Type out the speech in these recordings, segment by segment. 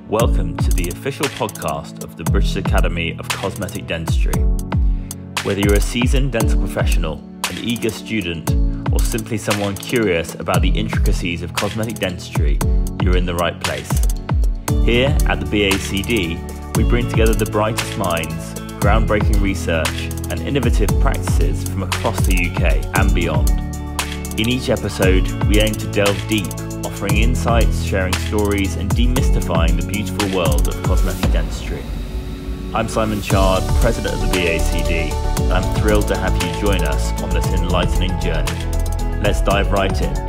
Welcome to the official podcast of the British Academy of Cosmetic Dentistry. Whether you're a seasoned dental professional, an eager student, or simply someone curious about the intricacies of cosmetic dentistry, you're in the right place. Here at the BACD, we bring together the brightest minds, groundbreaking research, and innovative practices from across the UK and beyond. In each episode, we aim to delve deep, offering insights, sharing stories, and demystifying the beautiful world of cosmetic dentistry. I'm Simon Chard, President of the BACD, and I'm thrilled to have you join us on this enlightening journey. Let's dive right in.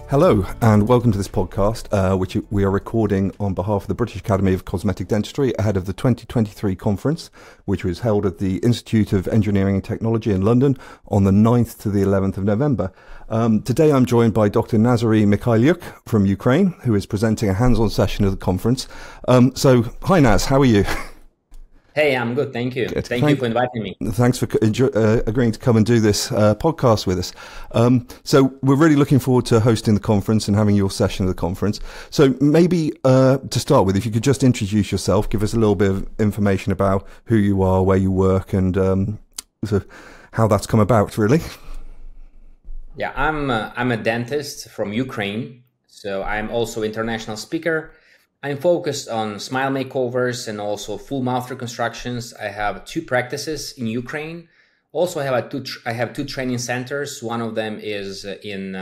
Hello and welcome to this podcast, which we are recording on behalf of the British Academy of Cosmetic Dentistry ahead of the 2023 conference, which was held at the Institute of Engineering and Technology in London on the 9th to the 11th of November. Today I'm joined by Dr. Nazariy Mykhaylyuk from Ukraine, who is presenting a hands-on session of the conference. So, hi Naz, how are you? Hey, I'm good. Thank you. Thank you for inviting me. Thanks for agreeing to come and do this podcast with us. So we're really looking forward to hosting the conference and having your session of the conference. So maybe to start with, if you could just introduce yourself, give us a little bit of information about who you are, where you work, and so how that's come about, really. Yeah, I'm a dentist from Ukraine. So I'm also an international speaker. I'm focused on smile makeovers and also full mouth reconstructions. I have two practices in Ukraine. Also, I have two training centers. One of them is in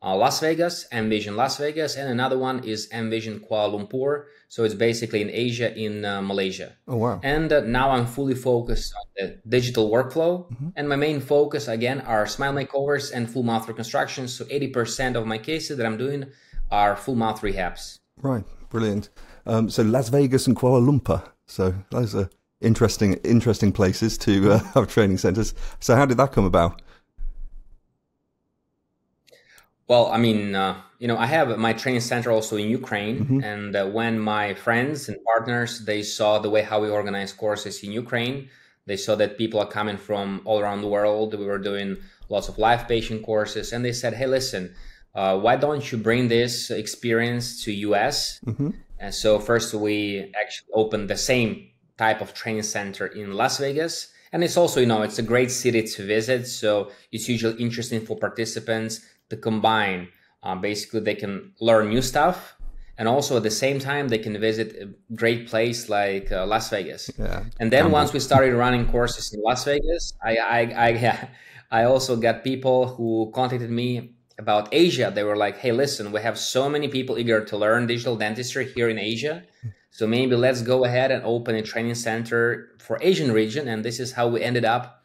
Las Vegas, Envision Las Vegas, and another one is Envision Kuala Lumpur. So it's basically in Asia, in Malaysia. Oh, wow. And now I'm fully focused on the digital workflow. And my main focus, again, are smile makeovers and full mouth reconstructions. So 80% of my cases that I'm doing are full mouth rehabs. Right. Brilliant. So Las Vegas and Kuala Lumpur. So those are interesting places to have training centers. So how did that come about? Well, I mean, I have my training center also in Ukraine. And when my friends and partners, they saw the way how we organize courses in Ukraine, they saw that people are coming from all around the world. We were doing lots of live patient courses. And they said, hey, listen, why don't you bring this experience to US? And so first we actually opened the same type of training center in Las Vegas. And it's also, it's a great city to visit. So it's usually interesting for participants to combine. Basically, they can learn new stuff. And also at the same time, they can visit a great place like Las Vegas. Yeah, and then once we started running courses in Las Vegas, I also got people who contacted me about Asia. They were like, hey, listen, we have so many people eager to learn digital dentistry here in Asia. So maybe let's go ahead and open a training center for Asian region. And this is how we ended up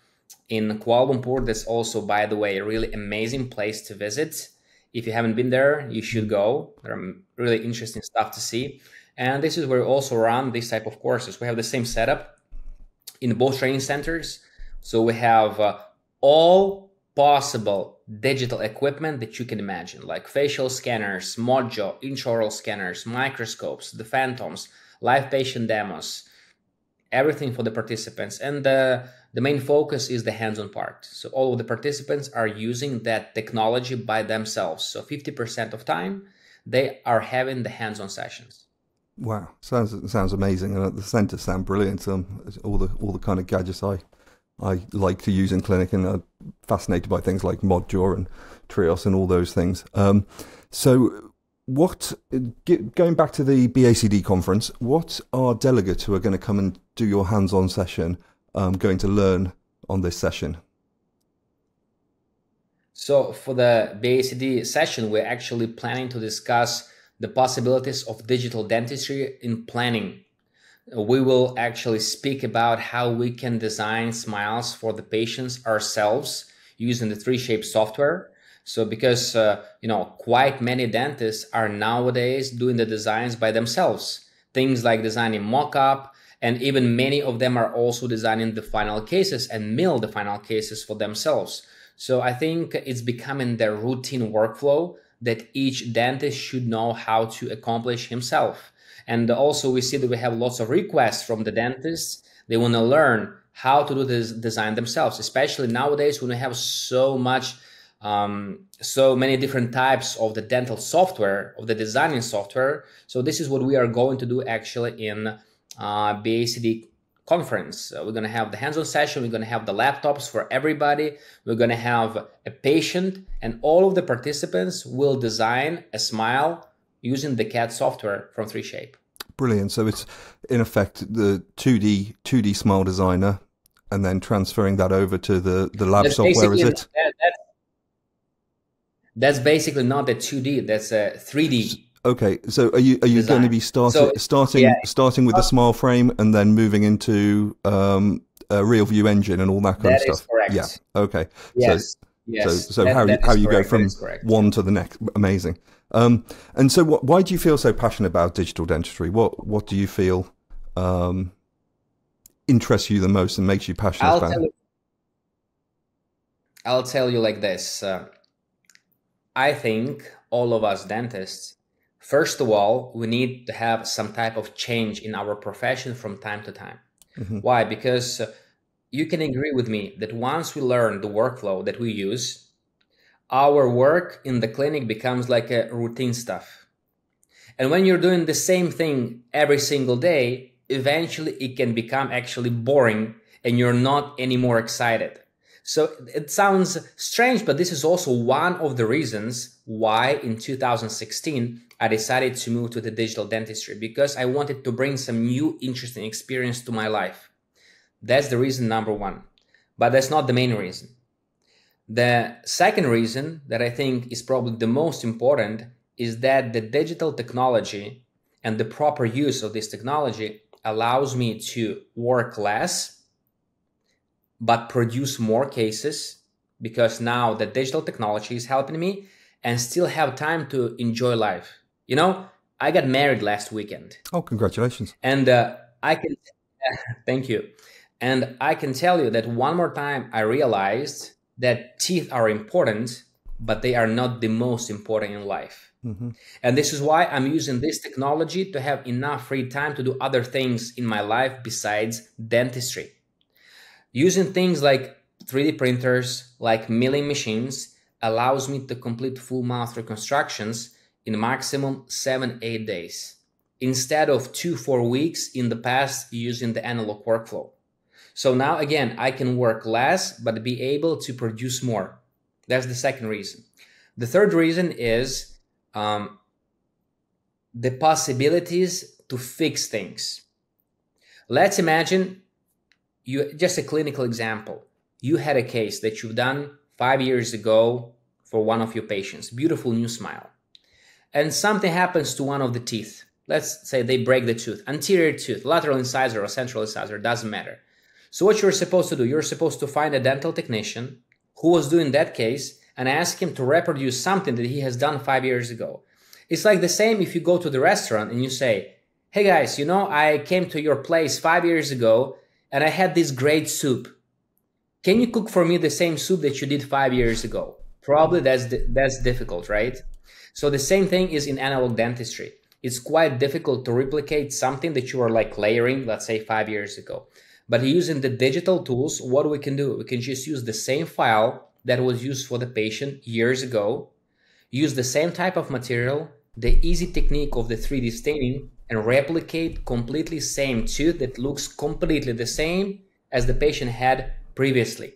in Kuala Lumpur. That's also, by the way, a really amazing place to visit. If you haven't been there, you should go. There are really interesting stuff to see. And this is where we also run this type of courses. We have the same setup in both training centers. So we have all possible digital equipment that you can imagine, like facial scanners, mojo, intraoral scanners, microscopes, the phantoms, live patient demos, everything for the participants. And the main focus is the hands-on part. So all of the participants are using that technology by themselves. So 50% of time, they are having the hands-on sessions. Wow, sounds amazing, and the centers sound brilliant. All the kind of gadgets I like to use in clinic, and I'm fascinated by things like ModJaw and Trios and all those things. So going back to the BACD conference, what are delegates who are going to come and do your hands-on session going to learn on this session? So for the BACD session, we're actually planning to discuss the possibilities of digital dentistry in planning. We will actually speak about how we can design smiles for the patients ourselves using the 3Shape software. So because, quite many dentists are nowadays doing the designs by themselves. Things like designing mock-up, and even many of them are also designing the final cases and mill the final cases for themselves. So I think it's becoming their routine workflow that each dentist should know how to accomplish himself. And also we see that we have lots of requests from the dentists. They want to learn how to do this design themselves, especially nowadays when we have so much so many different types of the dental software, of the designing software. So this is what we are going to do actually in BACD conference. We're going to have the hands-on session. We're going to have the laptops for everybody. We're going to have a patient, and all of the participants will design a smile using the CAD software from 3Shape. Brilliant. So it's in effect the 2D smile designer, and then transferring that over to the lab That's software, is it? That's basically not a 2D, that's a 3D. Okay, so are you going to be starting with the smile frame and then moving into a real view engine and all that kind of stuff? That is correct. Yeah. Okay. Yes. So how you go from one to the next? Amazing. And so why do you feel so passionate about digital dentistry? What do you feel interests you the most and makes you passionate about it? I'll tell you like this. I think all of us dentists, first of all, we need to have some type of change in our profession from time to time. Mm-hmm. Why? Because you can agree with me that once we learn the workflow that we use, our work in the clinic becomes like a routine stuff. And when you're doing the same thing every single day, eventually it can become actually boring and you're not anymore excited. So it sounds strange, but this is also one of the reasons why in 2016, I decided to move to the digital dentistry, because I wanted to bring some new interesting experience to my life. That's the reason number one, but that's not the main reason. The second reason that I think is probably the most important is that the digital technology and the proper use of this technology allows me to work less but produce more cases, because now the digital technology is helping me and still have time to enjoy life. You know, I got married last weekend. Oh, congratulations. And thank you. And I can tell you that one more time, I realized that teeth are important, but they are not the most important in life. Mm-hmm. And this is why I'm using this technology to have enough free time to do other things in my life besides dentistry. Using things like 3D printers, like milling machines, allows me to complete full mouth reconstructions in maximum 7-8 days, instead of 2-4 weeks in the past using the analog workflow. So now again, I can work less, but be able to produce more. That's the second reason. The third reason is the possibilities to fix things. Let's imagine just a clinical example. You had a case that you've done 5 years ago for one of your patients, beautiful new smile. And something happens to one of the teeth. Let's say they break the tooth, anterior tooth, lateral incisor or central incisor, doesn't matter. So what you're supposed to do, you're supposed to find a dental technician who was doing that case and ask him to reproduce something that he has done 5 years ago. It's like the same if you go to the restaurant and you say, hey guys, you know, I came to your place 5 years ago and I had this great soup. Can you cook for me the same soup that you did 5 years ago? Probably that's difficult, right? So the same thing is in analog dentistry. It's quite difficult to replicate something that you are like layering, let's say 5 years ago. But using the digital tools, what we can do? We can just use the same file that was used for the patient years ago, use the same type of material, the easy technique of the 3D staining, and replicate completely same tooth that looks completely the same as the patient had previously.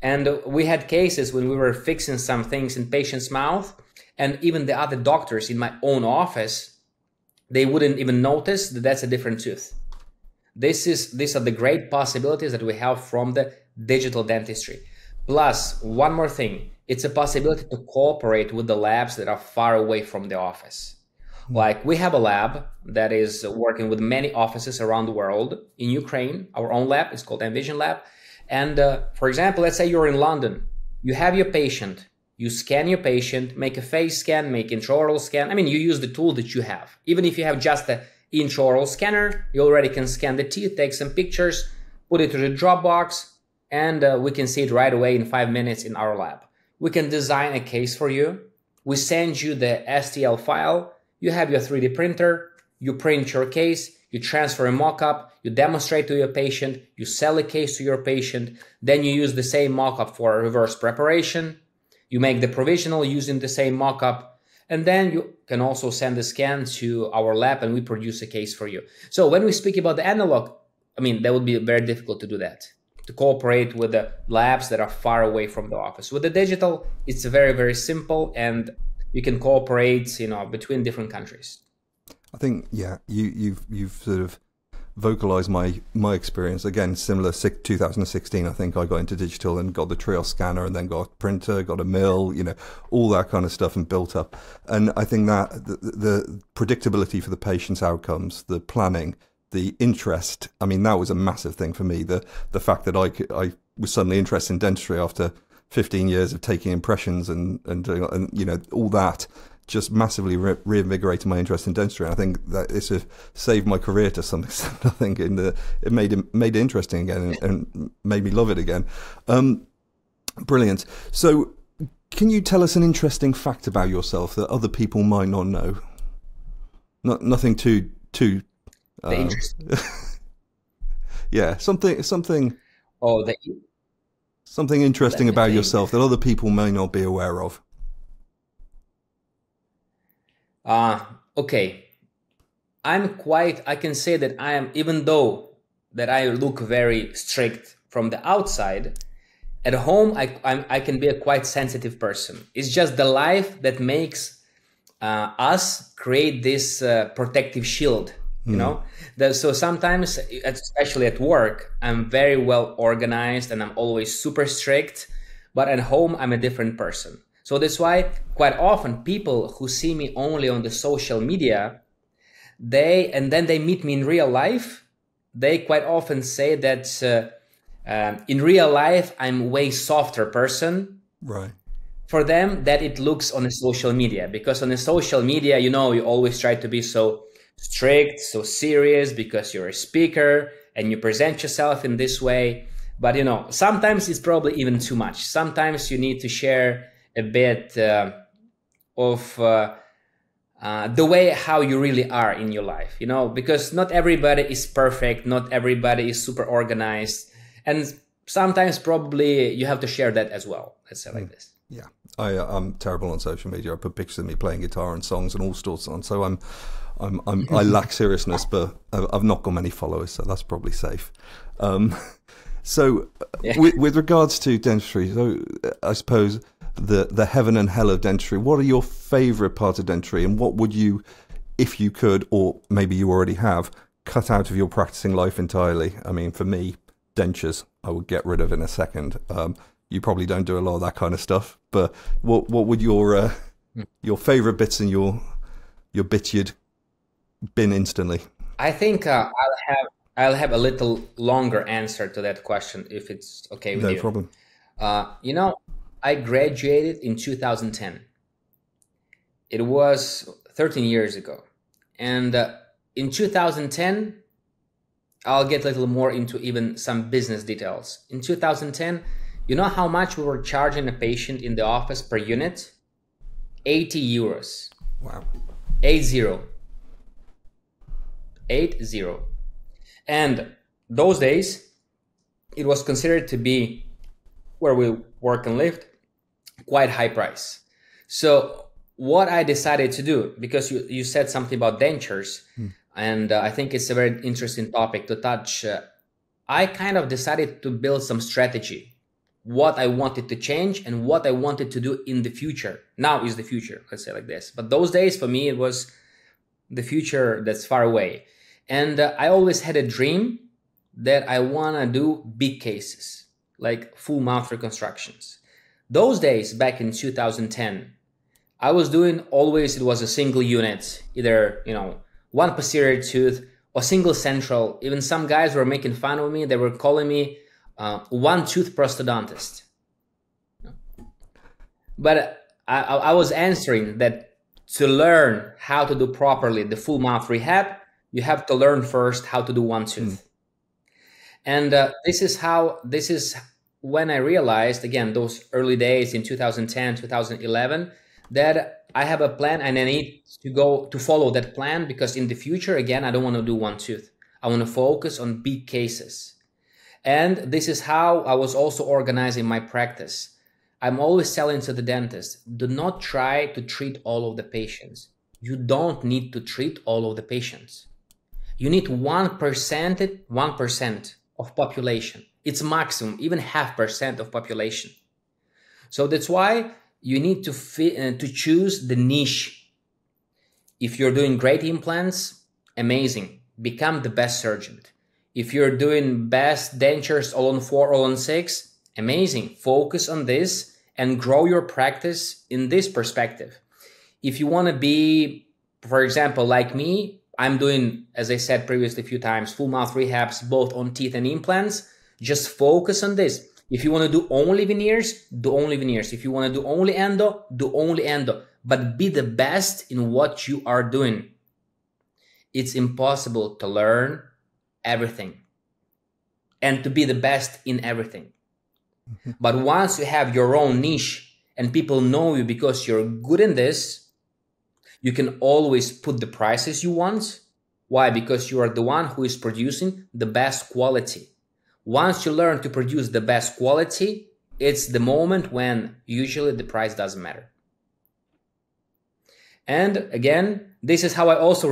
And we had cases when we were fixing some things in patient's mouth, and even the other doctors in my own office, they wouldn't even notice that that's a different tooth. These are the great possibilities that we have from the digital dentistry. Plus, one more thing, it's a possibility to cooperate with the labs that are far away from the office. Like we have a lab that is working with many offices around the world. In Ukraine, our own lab is called Envision Lab. And for example, let's say you're in London, you have your patient, you scan your patient, make a face scan, make intraoral scan. I mean, you use the tool that you have. Even if you have just the intraoral scanner, you already can scan the teeth, take some pictures, put it to the Dropbox, and we can see it right away in 5 minutes in our lab. We can design a case for you. We send you the STL file. You have your 3D printer, you print your case, you transfer a mock-up, you demonstrate to your patient, you sell a case to your patient, then you use the same mock-up for reverse preparation. You make the provisional using the same mock-up, and then you can also send the scan to our lab and we produce a case for you. So when we speak about the analog, I mean, that would be very difficult to do that, to cooperate with the labs that are far away from the office. With the digital, it's very, very simple, and you can cooperate, between different countries. I think, yeah, you've sort of vocalized my experience. Again, similar, 2016, I think I got into digital and got the Trios scanner and then got a printer, got a mill, all that kind of stuff, and built up. And I think that the predictability for the patient's outcomes, the planning, the interest, I mean, that was a massive thing for me. The fact that I was suddenly interested in dentistry after 15 years of taking impressions and doing, and all that just massively reinvigorated my interest in dentistry. And I think that it's saved my career to some extent. I think it made it interesting again and made me love it again. Brilliant. So can you tell us an interesting fact about yourself that other people might not know? Nothing too yeah, something. Oh, something interesting about yourself that other people may not be aware of. Okay. I can say that I am, even though that I look very strict from the outside, at home I can be a quite sensitive person. It's just the life that makes us create this protective shield. So sometimes, especially at work, I'm very well organized and I'm always super strict, but at home I'm a different person. So that's why quite often people who see me only on the social media, then they meet me in real life, they quite often say that in real life I'm way softer person. Right. For them, that it looks on the social media, because on the social media, you always try to be so strict, so serious, because you're a speaker and you present yourself in this way. But sometimes it's probably even too much. Sometimes you need to share a bit of the way how you really are in your life, because not everybody is perfect, not everybody is super organized, and sometimes probably you have to share that as well. Let's say like this. Yeah, I'm terrible on social media. I put pictures of me playing guitar and songs and all sorts on. So I lack seriousness, but I've not got many followers, so that's probably safe. With regards to dentistry, so I suppose the heaven and hell of dentistry, what are your favorite parts of dentistry, and what would you, if you could, or maybe you already have, cut out of your practicing life entirely? I mean, for me, dentures, I would get rid of in a second. You probably don't do a lot of that kind of stuff, but what would your favorite bits in your bits you'd bin instantly? I think I'll have a little longer answer to that question, if it's okay with you. No problem. I graduated in 2010. It was 13 years ago. And in 2010, I'll get a little more into even some business details. In 2010, you know how much we were charging a patient in the office per unit? 80 euros. Wow. 80. And those days, it was considered to be, where we work and lived, quite high price. So what I decided to do, because you said something about dentures, and I think it's a very interesting topic to touch, I kind of decided to build some strategy, what I wanted to change and what I wanted to do in the future. Now is the future, let's say like this. But those days, for me, it was the future that's far away. And I always had a dream that I want to do big cases, like full mouth reconstructions. Those days, back in 2010, I was doing always, it was a single unit, either, one posterior tooth or single central. Even some guys were making fun of me. They were calling me one tooth prosthodontist. But I was answering that to learn how to do properly the full mouth rehab, you have to learn first how to do one tooth. And this is when I realized, again, those early days in 2010, 2011, that I have a plan and I need to follow that plan, because in the future, again, I don't want to do one tooth. I want to focus on big cases. And this is how I was also organizing my practice. I'm always telling to the dentist, do not try to treat all of the patients. You don't need to treat all of the patients. You need 1% of population. It's maximum, even 0.5% of population. So that's why you need to choose the niche. If you're doing great implants, amazing. Become the best surgeon. If you're doing best dentures all on 4, all on 6, amazing. Focus on this and grow your practice in this perspective. If you want to be, for example, like me, I'm doing, as I said previously a few times, full mouth rehabs, both on teeth and implants. Just focus on this. If you want to do only veneers, do only veneers. If you want to do only endo, do only endo. But be the best in what you are doing. It's impossible to learn everything and to be the best in everything. But once you have your own niche and people know you because you're good in this, you can always put the prices you want. Why? Because you are the one who is producing the best quality. Once you learn to produce the best quality, it's the moment when usually the price doesn't matter. And again, this is how I also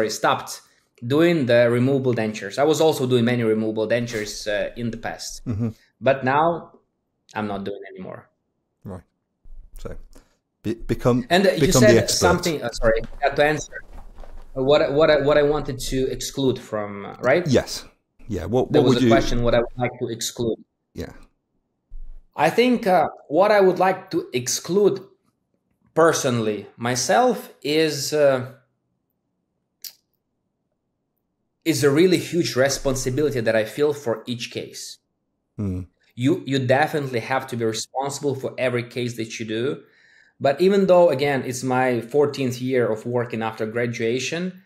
stopped doing the removable dentures. I was also doing many removable dentures in the past, but now I'm not doing anymore. Right. So become you become said the expert. Something. Sorry, I have to answer what I wanted to exclude from. Right? Yes. Yeah. What there was would a you? question. What I would like to exclude. Yeah. I think what I would like to exclude personally myself is a really huge responsibility that I feel for each case. You definitely have to be responsible for every case that you do. But even though, again, it's my 14th year of working after graduation,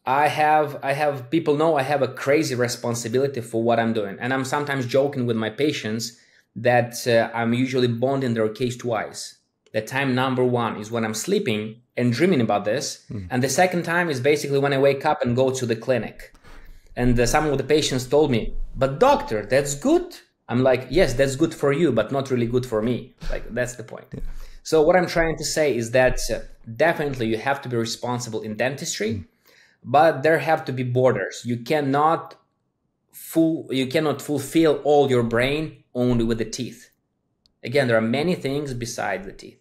I have people know I have a crazy responsibility for what I'm doing. And I'm sometimes joking with my patients that I'm usually bonding their case twice. The time number one is when I'm sleeping and dreaming about this. And the second time is basically when I wake up and go to the clinic. And some of the patients told me, but doctor, that's good. I'm like, yes, that's good for you, but not really good for me. Like, that's the point. Yeah. So what I'm trying to say is that definitely you have to be responsible in dentistry, but there have to be borders. You cannot fulfill all your brain only with the teeth. Again, there are many things besides the teeth.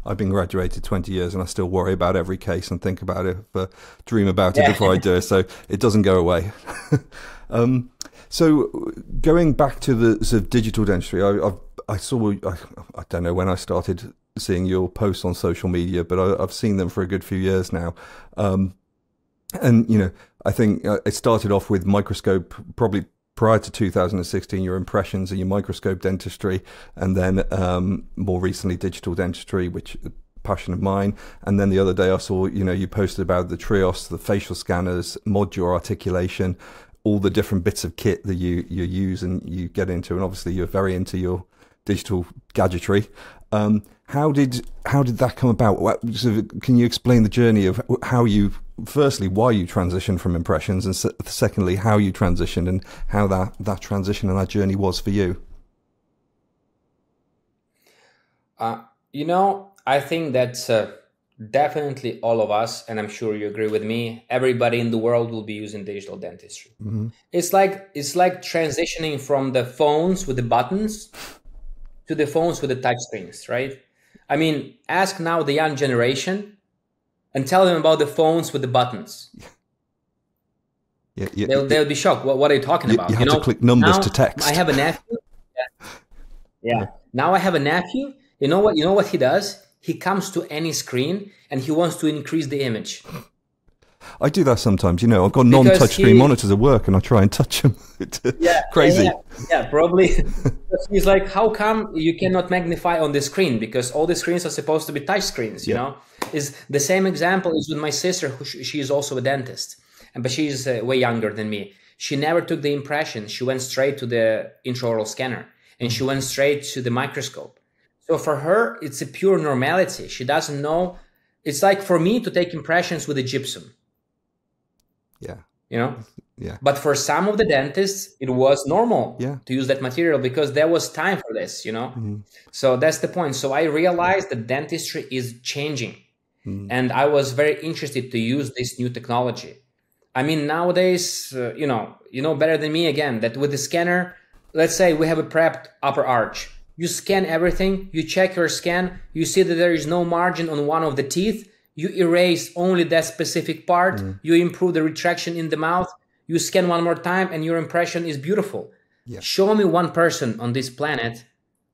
I've been graduated 20 years and I still worry about every case and think about it, dream about it before I do it. So it doesn't go away. So going back to the sort of digital dentistry, I saw, I don't know when I started seeing your posts on social media, but I've seen them for a good few years now. And, you know, I think it started off with microscope, probably prior to 2016, your impressions and your microscope dentistry, and then more recently digital dentistry, which is a passion of mine. And then the other day I saw, you know, you posted about the trios, the facial scanners, modular articulation, all the different bits of kit that you use and you get into. And obviously you're very into your digital gadgetry. How did that come about? Can you explain the journey of how you, firstly, why you transitioned from impressions, and secondly, how you transitioned and how that transition and that journey was for you? You know, I think that definitely all of us, and I'm sure you agree with me, everybody in the world will be using digital dentistry. It's like transitioning from the phones with the buttons to the phones with the touch screens, right? I mean, ask now the young generation and tell them about the phones with the buttons. They'll be shocked. What are you talking about? You have to click numbers to text. I have a nephew. Yeah. Now I have a nephew. You know what he does? He comes to any screen and he wants to increase the image. I do that sometimes. You know, I've got non-touchscreen monitors at work and I try and touch them. Crazy. Yeah, probably. He's like, how come you cannot magnify on the screen? Because all the screens are supposed to be touch screens, you know? Is the same example is with my sister, who she is also a dentist, but she's way younger than me. She never took the impression. She went straight to the intraoral scanner and she went straight to the microscope. So for her, it's a pure normality. She doesn't know. It's like for me to take impressions with a gypsum. Yeah. You know? Yeah. But for some of the dentists, it was normal Yeah. to use that material because there was time for this, So that's the point. So I realized that dentistry is changing. And I was very interested to use this new technology. I mean, nowadays, you know better than me again, that with the scanner, let's say we have a prepped upper arch. You scan everything, you check your scan, you see that there is no margin on one of the teeth, you erase only that specific part, you improve the retraction in the mouth, you scan one more time and your impression is beautiful. Yeah. Show me one person on this planet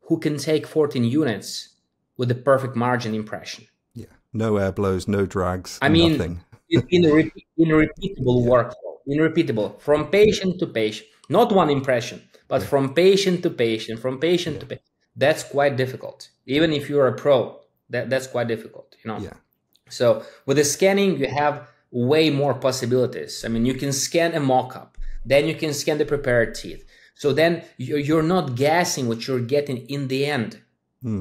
who can take 14 units with the perfect margin impression. Yeah. No air blows, no drags, I mean, nothing. in a repeatable workflow, in repeatable, from patient to patient, not one impression, but from patient to patient, from patient to patient. That's quite difficult. Even if you're a pro, that's quite difficult, Yeah. So with the scanning, you have way more possibilities. I mean, you can scan a mock-up, then you can scan the prepared teeth. So then you're not guessing what you're getting in the end,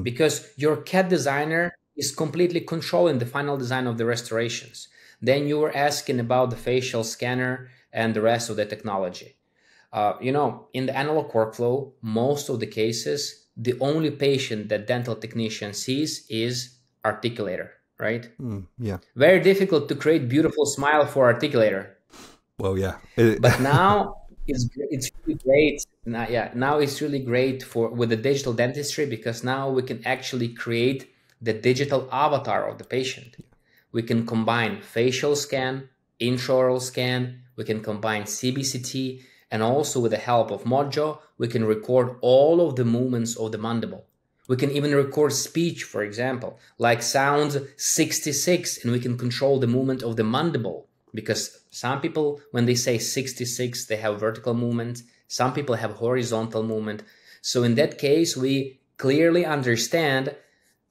because your CAD designer is completely controlling the final design of the restorations. Then you were asking about the facial scanner and the rest of the technology. In the analog workflow, most of the cases, the only patient that dental technician sees is articulator, right? Yeah. Very difficult to create beautiful smile for articulator. Well, yeah. But now it's really great. Now it's really great with the digital dentistry, because now we can actually create the digital avatar of the patient. We can combine facial scan, intraoral scan, we can combine CBCT, and also with the help of Mojo, we can record all of the movements of the mandible. We can even record speech, for example, like sounds 66, and we can control the movement of the mandible, because some people, when they say 66, they have vertical movement. Some people have horizontal movement. So in that case, we clearly understand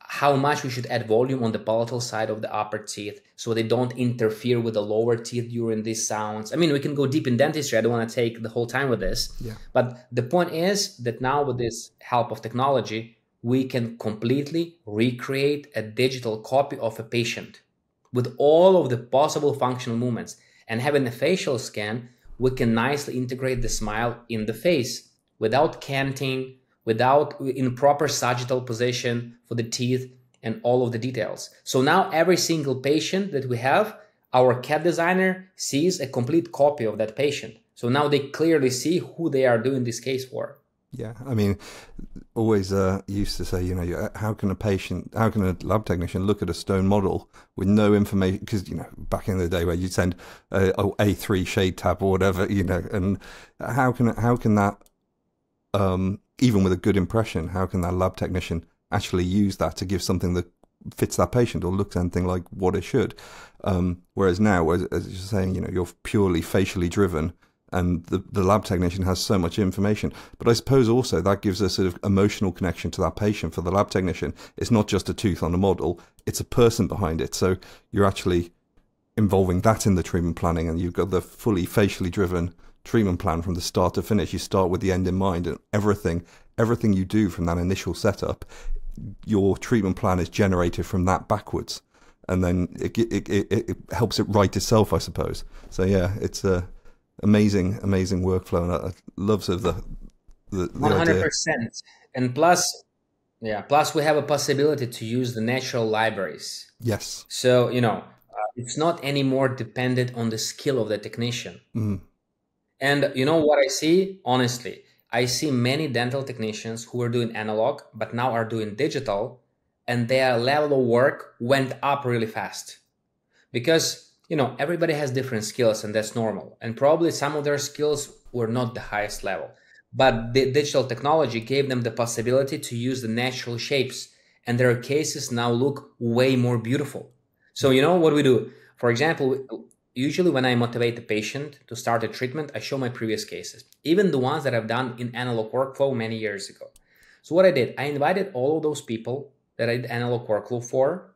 how much we should add volume on the palatal side of the upper teeth so they don't interfere with the lower teeth during these sounds. I mean, we can go deep in dentistry. I don't want to take the whole time with this. Yeah. But the point is that now with this help of technology, we can completely recreate a digital copy of a patient with all of the possible functional movements. And having a facial scan, we can nicely integrate the smile in the face without canting, without in proper sagittal position for the teeth and all of the details. So now every single patient that we have, our CAD designer sees a complete copy of that patient. So now they clearly see who they are doing this case for. Yeah, I mean, always used to say, how can a lab technician look at a stone model with no information? Because, back in the day where you'd send a A3 shade tab or whatever, and how can that, even with a good impression, how can that lab technician actually use that to give something that fits that patient or looks anything like what it should? Whereas now, as you're saying, you're purely facially driven, and the lab technician has so much information. But I suppose also that gives a sort of emotional connection to that patient. For the lab technician, it's not just a tooth on a model, it's a person behind it. So you're actually involving that in the treatment planning, and you've got the fully facially driven treatment plan from the start to finish. You start with the end in mind, and everything you do from that initial setup, your treatment plan is generated from that backwards, and then it helps it write itself, I suppose. So yeah, it's a amazing workflow, and I love sort of the 100%. And plus we have a possibility to use the natural libraries. Yes. So it's not anymore dependent on the skill of the technician. And what I see, honestly, I see many dental technicians who are doing analog, but now are doing digital, and their level of work went up really fast. Because, everybody has different skills, and that's normal. And probably some of their skills were not the highest level. But the digital technology gave them the possibility to use the natural shapes, and their cases now look way more beautiful. So, what we do? For example, usually when I motivate a patient to start a treatment, I show my previous cases, even the ones that I've done in analog workflow many years ago. So what I did, I invited all of those people that I did analog workflow for,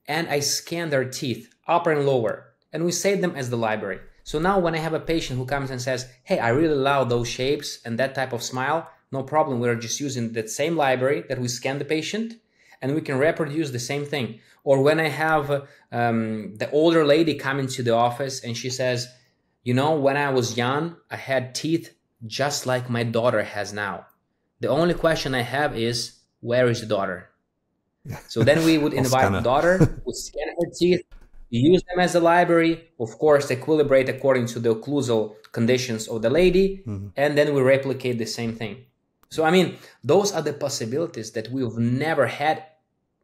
and I scanned their teeth, upper and lower, and we saved them as the library. So now when I have a patient who comes and says, hey, I really love those shapes and that type of smile, no problem. We're just using that same library that we scanned the patient, and we can reproduce the same thing. Or when I have the older lady come into the office and she says, You know, when I was young, I had teeth just like my daughter has now. The only question I have is, where is the daughter? Yeah. So then we would invite the daughter, would scan her teeth, use them as a library, of course, equilibrate according to the occlusal conditions of the lady, and then we replicate the same thing. So, I mean, those are the possibilities that we've never had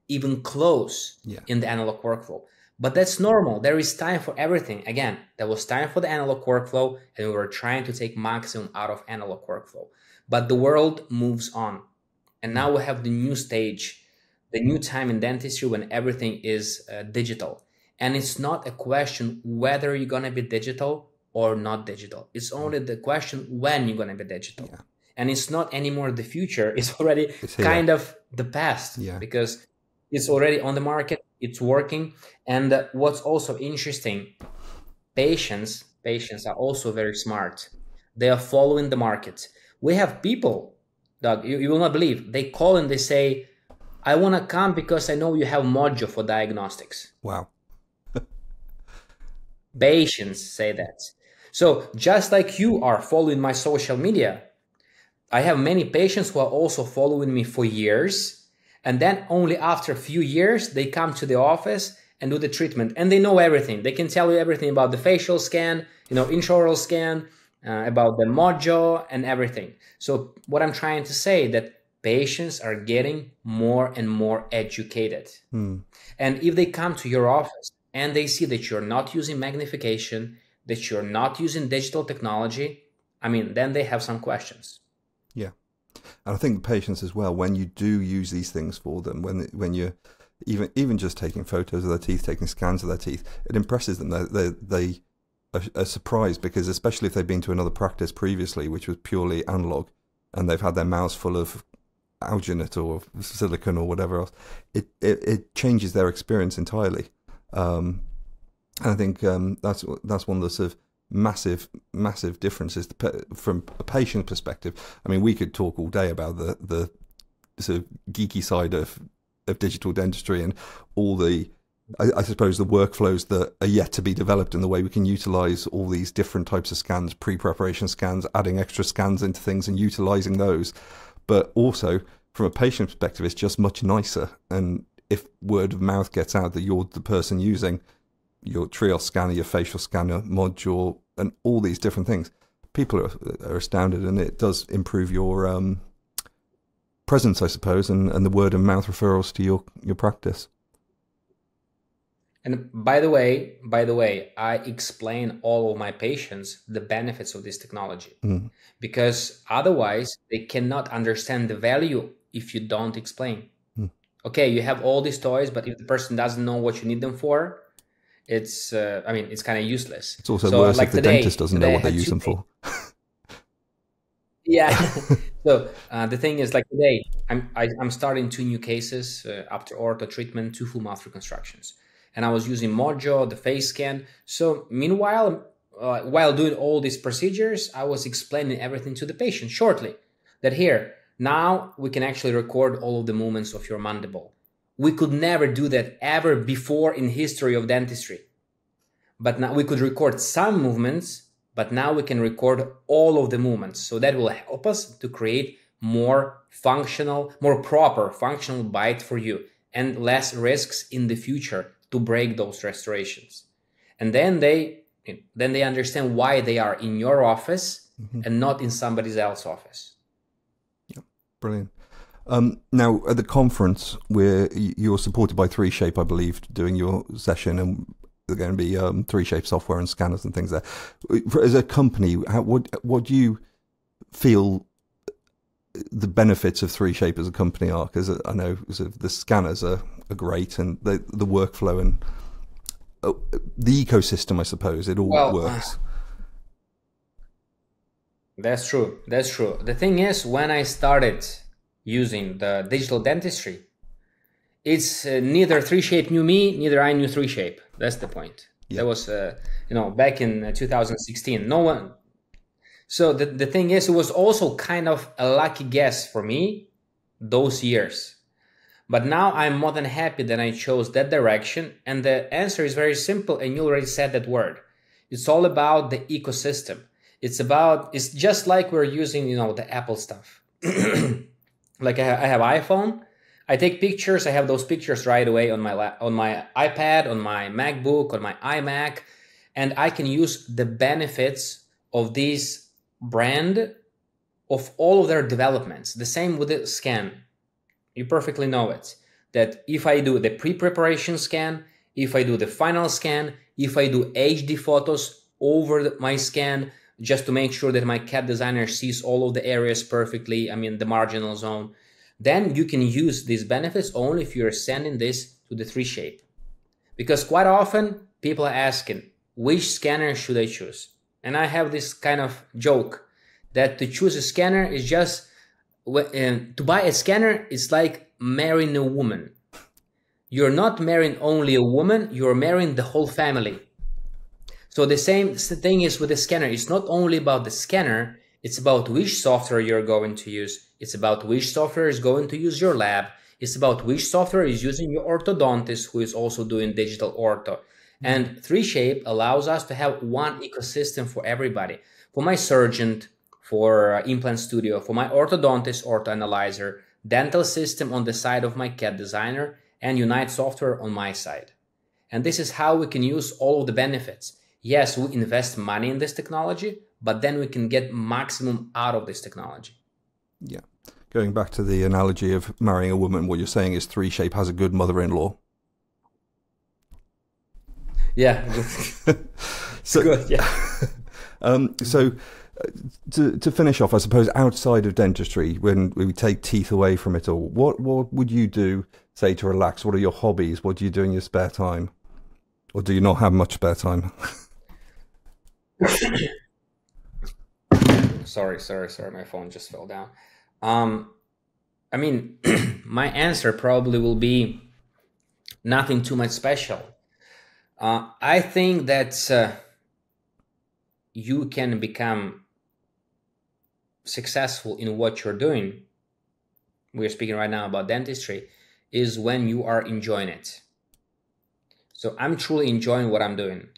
even close in the analog workflow. But that's normal. There is time for everything. Again, there was time for the analog workflow, and we were trying to take maximum out of analog workflow. But the world moves on. And now we have the new stage, the new time in dentistry when everything is digital. And it's not a question whether you're going to be digital or not digital. It's only the question when you're going to be digital. Yeah. And it's not anymore the future. It's already kind of the past because it's already on the market. It's working. And what's also interesting, patients are also very smart. They are following the market. We have people, Doug, you will not believe, they call and they say, I want to come because I know you have Mojo for diagnostics. Wow. Patients say that. So just like you are following my social media, I have many patients who are also following me for years. And then only after a few years, they come to the office and do the treatment. And they know everything. They can tell you everything about the facial scan, intraoral scan, about the Mojo and everything. So what I'm trying to say that patients are getting more and more educated. And if they come to your office and they see that you're not using magnification, that you're not using digital technology, I mean, then they have some questions. Yeah. And I think the patients as well, when you do use these things for them, when you're even just taking photos of their teeth, taking scans of their teeth, it impresses them. They are surprised because, especially if they've been to another practice previously, which was purely analog, and they've had their mouths full of alginate or silicon or whatever else, it changes their experience entirely. And I think that's one of the sort of massive differences from a patient perspective. I mean, we could talk all day about the sort of geeky side of digital dentistry and all the, I suppose, the workflows that are yet to be developed and the way we can utilize all these different types of scans, pre-preparation scans, adding extra scans into things and utilizing those. But also, from a patient perspective, it's just much nicer. And if word of mouth gets out that you're the person using your trios scanner, your facial scanner, module, and all these different things, people are astounded, and it does improve your presence, I suppose, and the word of mouth referrals to your practice. And by the way, I explain all of my patients the benefits of this technology, because otherwise they cannot understand the value if you don't explain. Okay, you have all these toys, but if the person doesn't know what you need them for, it's it's kind of useless. It's also worse if the dentist doesn't know what they use them for. Yeah. So the thing is, like today, I'm starting 2 new cases after ortho treatment, 2 full mouth reconstructions. And I was using Mojo, the face scan. So meanwhile, while doing all these procedures, I was explaining everything to the patient shortly. That here, now we can actually record all of the movements of your mandible. We could never do that ever before in history of dentistry. But now we could record some movements, but now we can record all of the movements. So that will help us to create more proper functional bite for you and less risks in the future to break those restorations. And then they understand why they are in your office and not in somebody else's office. Yeah, brilliant. Now, at the conference, where you're supported by 3Shape, I believe, doing your session, and there's going to be 3Shape software and scanners and things there. As a company, what do you feel the benefits of 3Shape as a company are? Because I know the scanners are great, and the workflow and the ecosystem, I suppose, it all works. That's true. The thing is, when I started using the digital dentistry, it's neither 3Shape knew me, neither I knew 3Shape. That's the point. Yeah. That was, back in 2016. No one. So the thing is, it was also kind of a lucky guess for me those years. But now I'm more than happy that I chose that direction. And the answer is very simple, and you already said that word. It's all about the ecosystem. It's just like we're using, the Apple stuff. Like I have iPhone. I take pictures. I have those pictures right away on my iPad, on my MacBook, on my iMac, and I can use the benefits of this brand, of all of their developments. The same with the scan. You perfectly know it. That if I do the pre-preparation scan, if I do the final scan, if I do HD photos over my scan, just to make sure that my CAD designer sees all of the areas perfectly, I mean the marginal zone, then you can use these benefits only if you're sending this to the 3Shape. Because quite often people are asking, which scanner should I choose? And I have this kind of joke that to choose a scanner is just, to buy a scanner is like marrying a woman. You're not marrying only a woman, you're marrying the whole family. So the same thing is with the scanner. It's not only about the scanner, it's about which software you're going to use. It's about which software is going to use your lab. It's about which software is using your orthodontist who is also doing digital ortho. And 3Shape allows us to have one ecosystem for everybody. For my surgeon, for implant studio, for my orthodontist ortho analyzer, dental system on the side of my CAD designer, and Unite software on my side. And this is how we can use all of the benefits. Yes, we invest money in this technology, but then we can get maximum out of this technology. Yeah. Going back to the analogy of marrying a woman, what you're saying is 3Shape has a good mother-in-law. Yeah. So, good, yeah. To finish off, I suppose outside of dentistry, when we take teeth away from it all, what would you do, say, to relax? What are your hobbies? What do you do in your spare time? Or do you not have much spare time? Sorry, my phone just fell down. I mean, my answer probably will be nothing too much special. I think that you can become successful in what you're doing, we're speaking right now about dentistry, is when you are enjoying it. So I'm truly enjoying what I'm doing.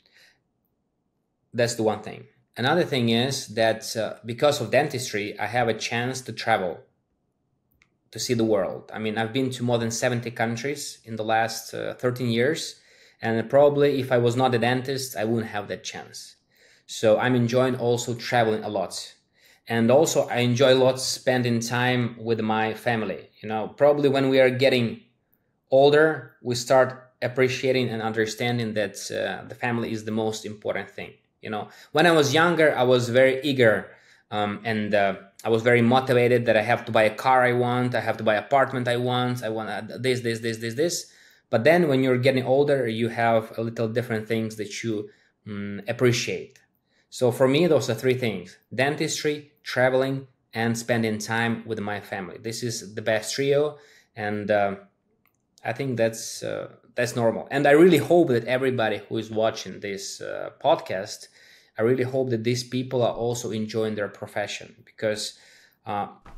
That's the one thing. Another thing is that because of dentistry, I have a chance to travel, to see the world. I mean, I've been to more than 70 countries in the last 13 years. And probably if I was not a dentist, I wouldn't have that chance. So I'm enjoying also traveling a lot. And also I enjoy a lot spending time with my family. Probably when we are getting older, we start appreciating and understanding that the family is the most important thing. When I was younger, I was very eager and I was very motivated that I have to buy a car I want, I have to buy an apartment I want this. But then when you're getting older, you have a little different things that you appreciate. So for me, those are three things: dentistry, traveling, and spending time with my family. This is the best trio. And I think that's normal. And I really hope that everybody who is watching this podcast, I really hope that these people are also enjoying their profession, because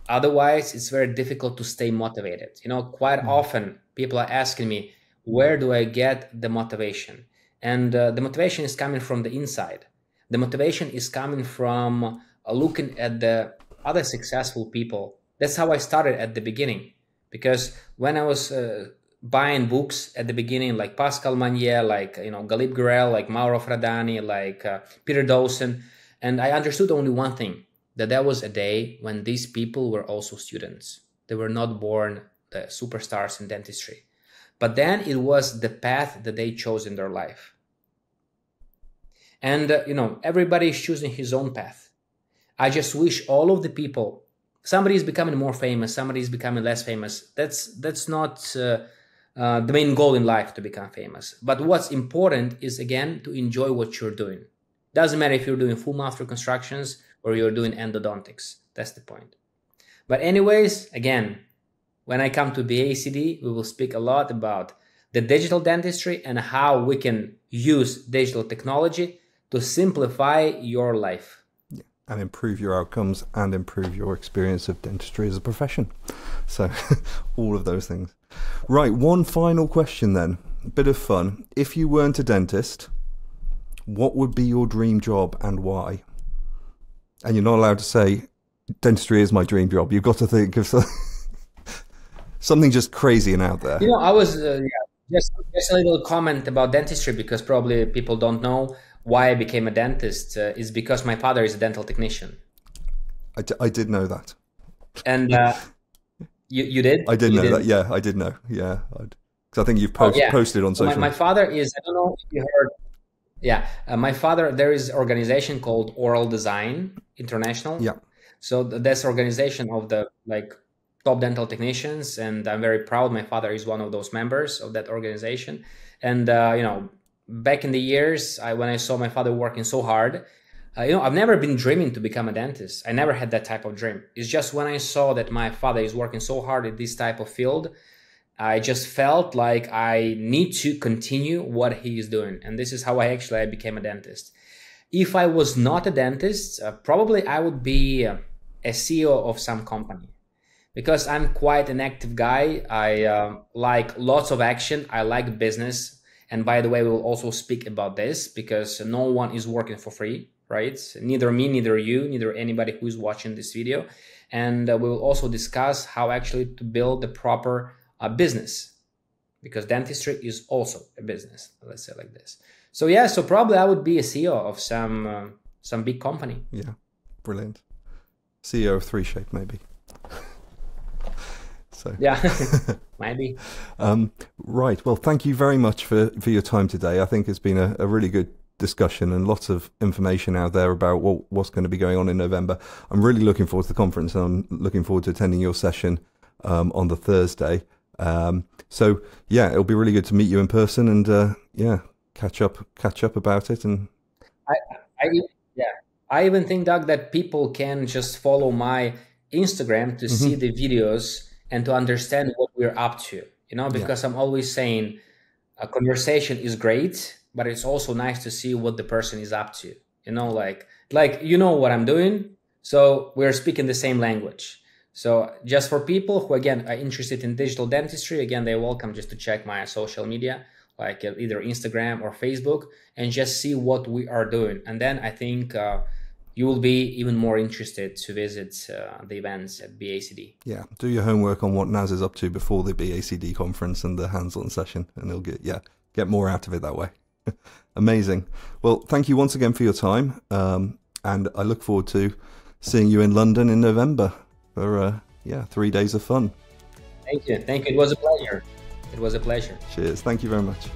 otherwise it's very difficult to stay motivated. Quite often people are asking me, where do I get the motivation? And the motivation is coming from the inside. The motivation is coming from looking at the other successful people. That's how I started at the beginning. Because when I was buying books at the beginning, like Pascal Magnier, like Galip Gurel, like Mauro Fradani, like Peter Dawson, and I understood only one thing, that there was a day when these people were also students. They were not born the superstars in dentistry. But then it was the path that they chose in their life. And, everybody is choosing his own path. I just wish all of the people, somebody is becoming more famous, somebody is becoming less famous. That's not the main goal in life, to become famous. But what's important is, again, to enjoy what you're doing. Doesn't matter if you're doing full mouth reconstructions or you're doing endodontics. That's the point. But anyways, again, when I come to BACD, we will speak a lot about the digital dentistry and how we can use digital technology to simplify your life. And improve your outcomes and improve your experience of dentistry as a profession. So all of those things. Right, one final question then. A bit of fun. If you weren't a dentist, what would be your dream job and why? And you're not allowed to say, dentistry is my dream job. You've got to think of something just crazy and out there. You know, I was just a little comment about dentistry, because probably people don't know why I became a dentist. Is because my father is a dental technician. I did know that. And you did? I did know that. Yeah, I did know. Yeah, because I think you've posted on social. My father is. I don't know if you heard. Yeah, my father. There is an organization called Oral Design International. Yeah. So that's organization of the top dental technicians, and I'm very proud my father is one of those members of that organization. And back in the years when I saw my father working so hard, I've never been dreaming to become a dentist. I never had that type of dream. It's just when I saw that my father is working so hard in this type of field, I just felt like I need to continue what he is doing. And this is how I became a dentist. If I was not a dentist, probably I would be a CEO of some company, because I'm quite an active guy. I like lots of action. I like business. And by the way, we'll also speak about this, because no one is working for free, right? Neither me, neither you, neither anybody who is watching this video. And we will also discuss how actually to build the proper business, because dentistry is also a business. Let's say like this. So yeah, so probably I would be a CEO of some big company. Yeah, brilliant. CEO of 3Shape, maybe. So yeah, maybe. Right. Well, thank you very much for your time today. I think it's been a really good discussion and lots of information out there about what's going to be going on in November. I'm really looking forward to the conference, and I'm looking forward to attending your session on the Thursday. So yeah, it'll be really good to meet you in person and catch up about it. And I even think, Doug, that people can just follow my Instagram to see the videos and to understand what we're up to, because I'm always saying a conversation is great, but it's also nice to see what the person is up to, like what I'm doing. So we're speaking the same language. So just for people who, again, are interested in digital dentistry, again, they're welcome just to check my social media, like either Instagram or Facebook, and just see what we are doing. And then I think you will be even more interested to visit the events at BACD. Yeah, do your homework on what Naz is up to before the BACD conference and the hands-on session, and you'll get more out of it that way. Amazing. Well, thank you once again for your time, and I look forward to seeing you in London in November for 3 days of fun. Thank you. It was a pleasure. Cheers. Thank you very much.